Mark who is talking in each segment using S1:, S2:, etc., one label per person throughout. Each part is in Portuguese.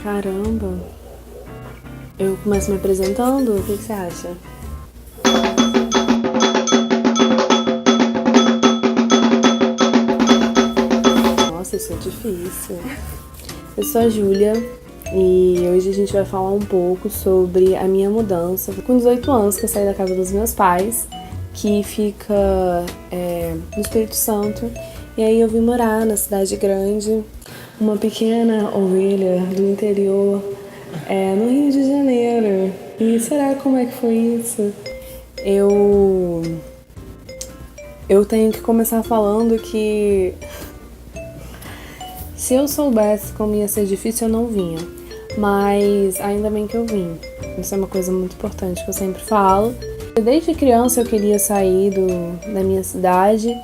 S1: Caramba. Eu começo me apresentando? O que você acha? Nossa, isso é difícil. Eu sou a Júlia e hoje a gente vai falar um pouco sobre a minha mudança. Com 18 anos que eu saí da casa dos meus pais, que fica no Espírito Santo, e aí eu vim morar na cidade grande, uma pequena ovelha do interior, no Rio de Janeiro. E será como é que foi isso? Eu tenho que começar falando que se eu soubesse como ia ser difícil, eu não vinha. Mas ainda bem que eu vim. Isso é uma coisa muito importante que eu sempre falo. Desde criança eu queria sair da minha cidade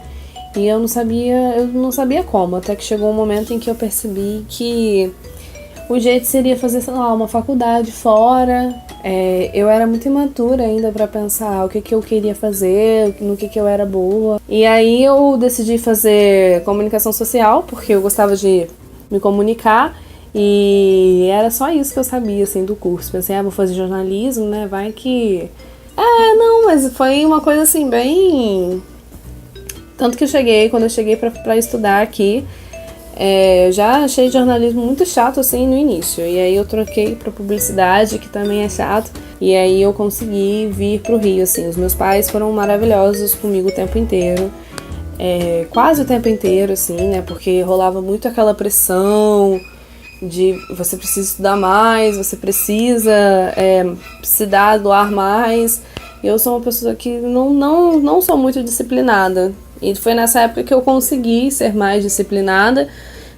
S1: e eu não sabia como. Até que chegou um momento em que eu percebi que o jeito seria fazer, sei lá, uma faculdade fora. Eu era muito imatura ainda pra pensar o que eu queria fazer, no que eu era boa. E aí eu decidi fazer comunicação social, porque eu gostava de me comunicar. E era só isso que eu sabia, assim, do curso. Pensei, vou fazer jornalismo, né, vai que... não, mas foi uma coisa, assim, bem... Tanto que quando eu cheguei pra estudar aqui, já achei jornalismo muito chato, assim, no início. E aí eu troquei pra publicidade, que também é chato. E aí eu consegui vir pro Rio, assim. Os meus pais foram maravilhosos comigo o tempo inteiro. Quase o tempo inteiro, assim, né, porque rolava muito aquela pressão de você precisa estudar mais, você precisa se doar mais. E eu sou uma pessoa que não sou muito disciplinada. E foi nessa época que eu consegui ser mais disciplinada,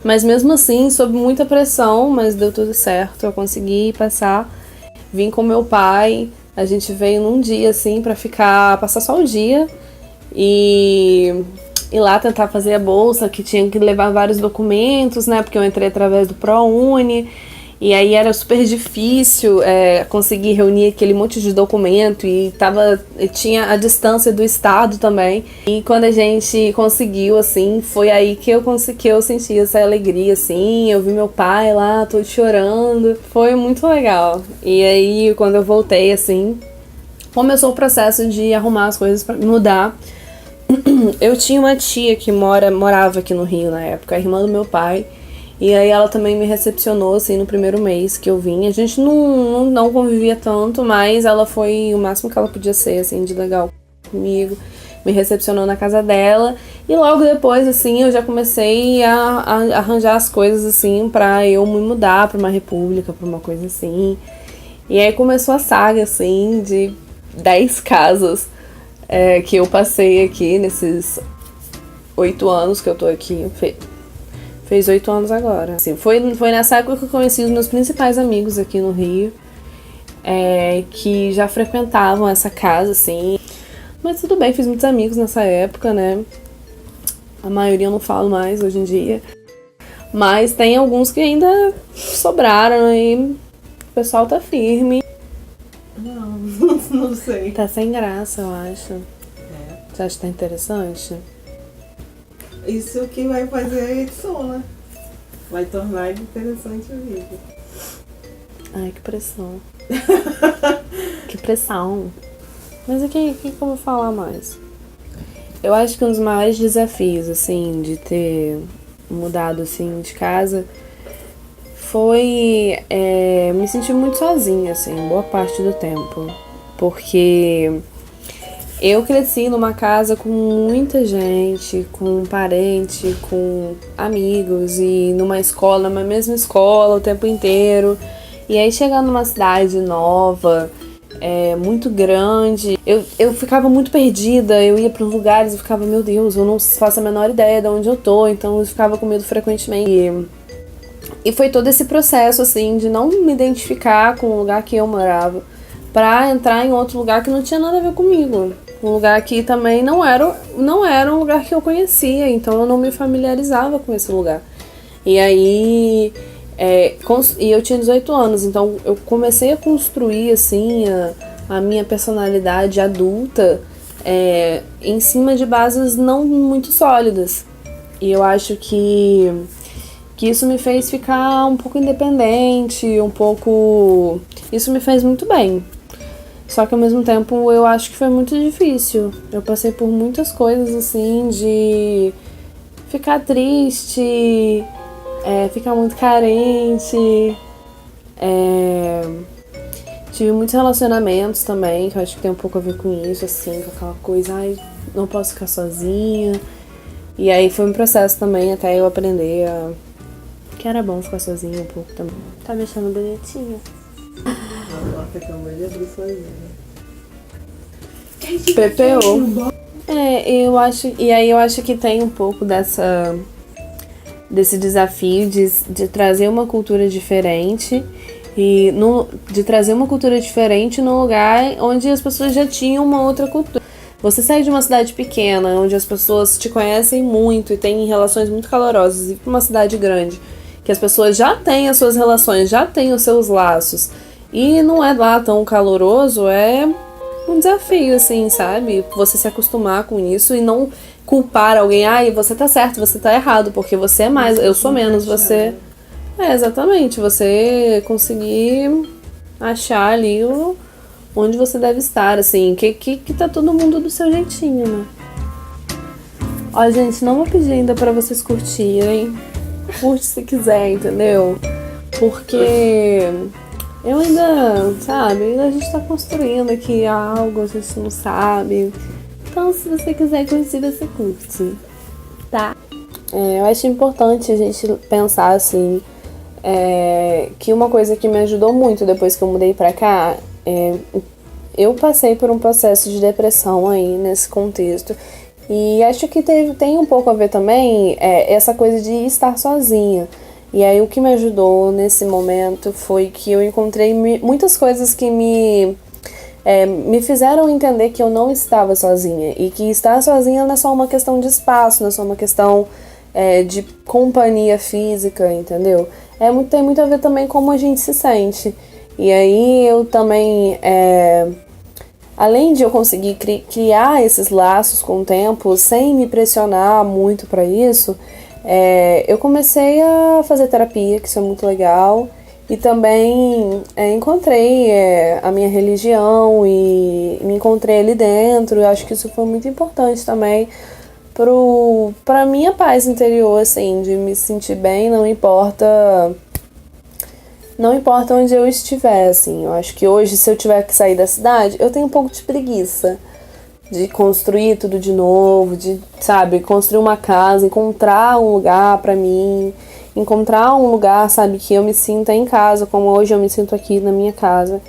S1: mas mesmo assim, sob muita pressão, mas deu tudo certo, eu consegui passar. Vim com meu pai, a gente veio num dia assim pra passar só o dia e lá tentar fazer a bolsa, que tinha que levar vários documentos, né, porque eu entrei através do ProUni, e aí era super difícil conseguir reunir aquele monte de documento e tinha a distância do estado também. E quando a gente conseguiu, assim, foi aí que eu senti essa alegria, assim, eu vi meu pai lá, todo chorando, foi muito legal. E aí, quando eu voltei, assim, começou o processo de arrumar as coisas pra me mudar. Eu tinha uma tia que morava aqui no Rio na época, a irmã do meu pai, e aí ela também me recepcionou, assim, no primeiro mês que eu vim. A gente não convivia tanto, mas ela foi o máximo que ela podia ser, assim, de legal comigo. Me recepcionou na casa dela, e logo depois, assim, eu já comecei a arranjar as coisas, assim, pra eu me mudar pra uma república, pra uma coisa assim. E aí começou a saga, assim, de 10 casas que eu passei aqui nesses 8 anos que eu tô aqui. Fez 8 anos agora. Assim, foi nessa época que eu conheci os meus principais amigos aqui no Rio, que já frequentavam essa casa, assim. Mas tudo bem, fiz muitos amigos nessa época, né? A maioria eu não falo mais hoje em dia. Mas tem alguns que ainda sobraram e o pessoal tá firme.
S2: Não sei.
S1: Tá sem graça, eu acho. Você acha que tá interessante?
S2: Isso que vai fazer a edição, né? Vai tornar interessante a vida.
S1: Ai, que pressão. Que pressão. Mas o que eu vou falar mais? Eu acho que um dos maiores desafios, assim, de ter mudado, assim, de casa foi me sentir muito sozinha, assim, boa parte do tempo. Porque eu cresci numa casa com muita gente, com parente, com amigos e numa mesma escola o tempo inteiro. E aí chegar numa cidade nova, muito grande, eu ficava muito perdida, eu ia para os lugares e ficava, meu Deus, eu não faço a menor ideia de onde eu tô, então eu ficava com medo frequentemente. E foi todo esse processo, assim, de não me identificar com o lugar que eu morava, pra entrar em outro lugar que não tinha nada a ver comigo. Um lugar que também não era um lugar que eu conhecia, então eu não me familiarizava com esse lugar. E aí, e eu tinha 18 anos, então eu comecei a construir, assim, a minha personalidade adulta em cima de bases não muito sólidas. E eu acho que que isso me fez ficar um pouco independente, Isso me fez muito bem. Só que ao mesmo tempo eu acho que foi muito difícil. Eu passei por muitas coisas assim, de ficar triste, ficar muito carente. Tive muitos relacionamentos também, que eu acho que tem um pouco a ver com isso, assim, com aquela coisa, ai, não posso ficar sozinha. E aí foi um processo também até eu aprender que era bom ficar sozinha um pouco também. Tá me achando bonitinha?
S2: Nossa, acabou de abrir sozinha.
S1: PPO. Eu acho. E aí eu acho que tem um pouco desse desafio de trazer uma cultura diferente. De trazer uma cultura diferente num lugar onde as pessoas já tinham uma outra cultura. Você sair de uma cidade pequena, onde as pessoas te conhecem muito e têm relações muito calorosas, e ir pra uma cidade grande, que as pessoas já têm as suas relações, já têm os seus laços, e não é lá tão caloroso, é um desafio, assim, sabe? Você se acostumar com isso e não culpar alguém, ai, você tá certo, você tá errado, porque você é mais, eu sou menos, você... exatamente, você conseguir achar ali onde você deve estar, assim, que tá todo mundo do seu jeitinho, né? Ó, gente, não vou pedir ainda pra vocês curtirem. Curte se quiser, entendeu? Porque eu ainda, sabe, ainda a gente tá construindo aqui algo, a gente não sabe. Então, se você quiser curtir, você curte, tá? Eu acho importante a gente pensar, assim, que uma coisa que me ajudou muito depois que eu mudei pra cá, eu passei por um processo de depressão aí nesse contexto. E acho que tem um pouco a ver também essa coisa de estar sozinha. E aí o que me ajudou nesse momento foi que eu encontrei muitas coisas que me fizeram entender que eu não estava sozinha. E que estar sozinha não é só uma questão de espaço, não é só uma questão de companhia física, entendeu? Tem muito a ver também com como a gente se sente. E aí eu também... além de eu conseguir criar esses laços com o tempo, sem me pressionar muito para isso, eu comecei a fazer terapia, que isso é muito legal, e também encontrei a minha religião e me encontrei ali dentro. Eu acho que isso foi muito importante também pra minha paz interior, assim, de me sentir bem, não importa onde eu estiver, assim. Eu acho que hoje, se eu tiver que sair da cidade, eu tenho um pouco de preguiça de construir tudo de novo, de, sabe, construir uma casa, encontrar um lugar pra mim, encontrar um lugar, sabe, que eu me sinta em casa, como hoje eu me sinto aqui na minha casa.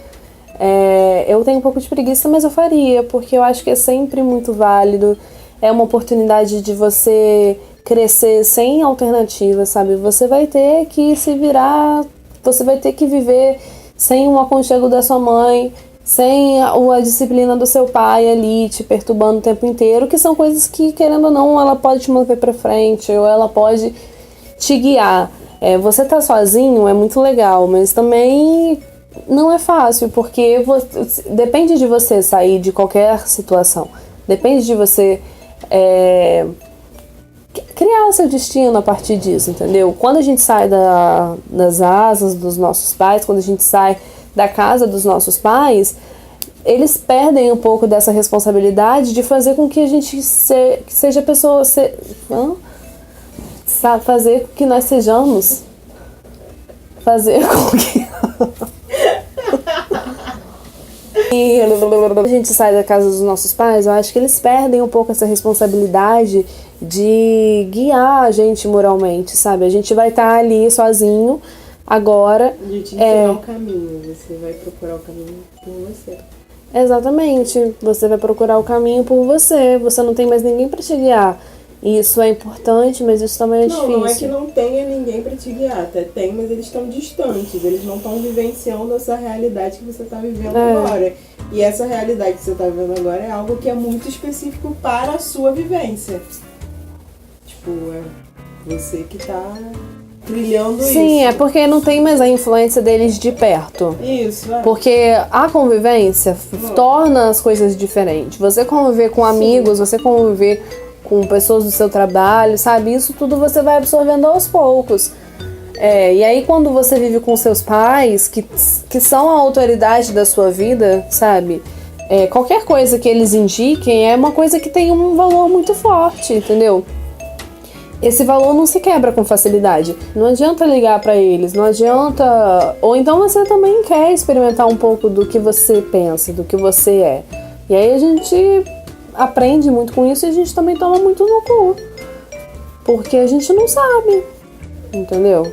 S1: Eu tenho um pouco de preguiça, mas eu faria, porque eu acho que é sempre muito válido. É uma oportunidade de você crescer sem alternativa, sabe? Você vai ter que se virar... Você vai ter que viver sem o aconchego da sua mãe, sem a disciplina do seu pai ali te perturbando o tempo inteiro, que são coisas que, querendo ou não, ela pode te mover pra frente, ou ela pode te guiar. Você tá sozinho é muito legal, mas também não é fácil, porque depende de você sair de qualquer situação. Depende de você criar o seu destino a partir disso, entendeu? Quando a gente sai das asas dos nossos pais, quando a gente sai da casa dos nossos pais, eles perdem um pouco dessa responsabilidade de fazer com que a gente seja pessoa... fazer com que nós sejamos... Fazer com que... E a gente sai da casa dos nossos pais, eu acho que eles perdem um pouco essa responsabilidade de guiar a gente moralmente, sabe? A gente vai estar ali sozinho agora.
S2: De te ensinar o caminho, você vai procurar o caminho por você.
S1: Exatamente, você vai procurar o caminho por você, você não tem mais ninguém para te guiar. E isso é importante, mas isso também é difícil.
S2: Não é que não tenha ninguém para te guiar, até tem, mas eles estão distantes, eles não estão vivenciando essa realidade que você está vivendo agora. E essa realidade que você está vivendo agora é algo que é muito específico para a sua vivência. Tipo, é você que está trilhando isso.
S1: Sim, é porque não tem mais a influência deles de perto.
S2: Isso,
S1: Porque a convivência torna as coisas diferentes. Você conviver com amigos, você conviver com pessoas do seu trabalho, sabe? Isso tudo você vai absorvendo aos poucos. E aí quando você vive com seus pais, que são a autoridade da sua vida, sabe? Qualquer coisa que eles indiquem é uma coisa que tem um valor muito forte, entendeu? Esse valor não se quebra com facilidade. Não adianta ligar pra eles, não adianta... Ou então você também quer experimentar um pouco do que você pensa, do que você é. E aí a gente aprende muito com isso e a gente também toma muito no cu. Porque a gente não sabe, entendeu?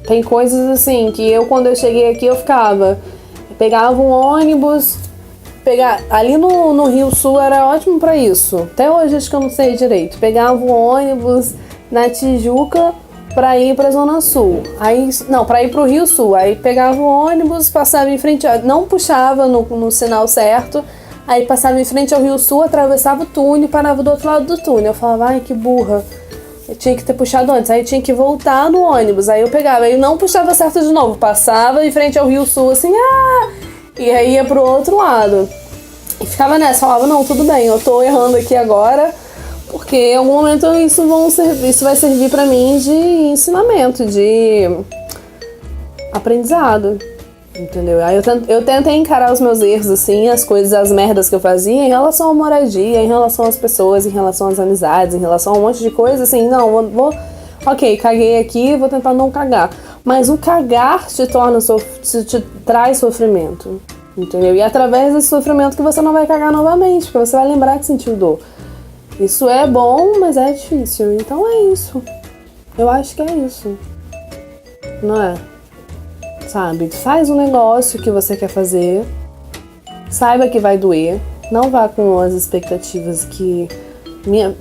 S1: Tem coisas assim que quando eu cheguei aqui, eu pegava um ônibus... Ali no Rio Sul era ótimo pra isso. Até hoje acho que eu não sei direito. Pegava um ônibus na Tijuca pra ir pra Zona Sul. Pra ir pro Rio Sul. Aí pegava o ônibus, passava em frente, não puxava no sinal certo, aí passava em frente ao Rio Sul, atravessava o túnel e parava do outro lado do túnel. Eu falava, ai que burra, eu tinha que ter puxado antes. Aí tinha que voltar no ônibus, aí eu pegava, aí não puxava certo de novo, passava em frente ao Rio Sul assim, e aí ia pro outro lado. E ficava nessa, falava, não, tudo bem, eu tô errando aqui agora, porque em algum momento isso vai servir pra mim de ensinamento, de aprendizado, entendeu? Aí eu tentei encarar os meus erros, assim, as coisas, as merdas que eu fazia em relação à moradia, em relação às pessoas, em relação às amizades, em relação a um monte de coisa, assim, não, ok, caguei aqui, vou tentar não cagar. Mas o cagar te traz sofrimento, entendeu? E é através desse sofrimento que você não vai cagar novamente, porque você vai lembrar que sentiu dor. Isso é bom, mas é difícil. Então é isso. Eu acho que é isso. Não é? Sabe? Faz um negócio que você quer fazer. Saiba que vai doer. Não vá com as expectativas que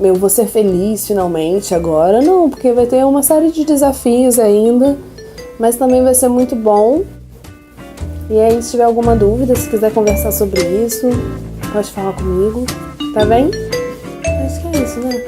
S1: eu vou ser feliz finalmente agora. Não, porque vai ter uma série de desafios ainda. Mas também vai ser muito bom. E aí, se tiver alguma dúvida, se quiser conversar sobre isso, pode falar comigo. Tá bem? Acho que é isso, né?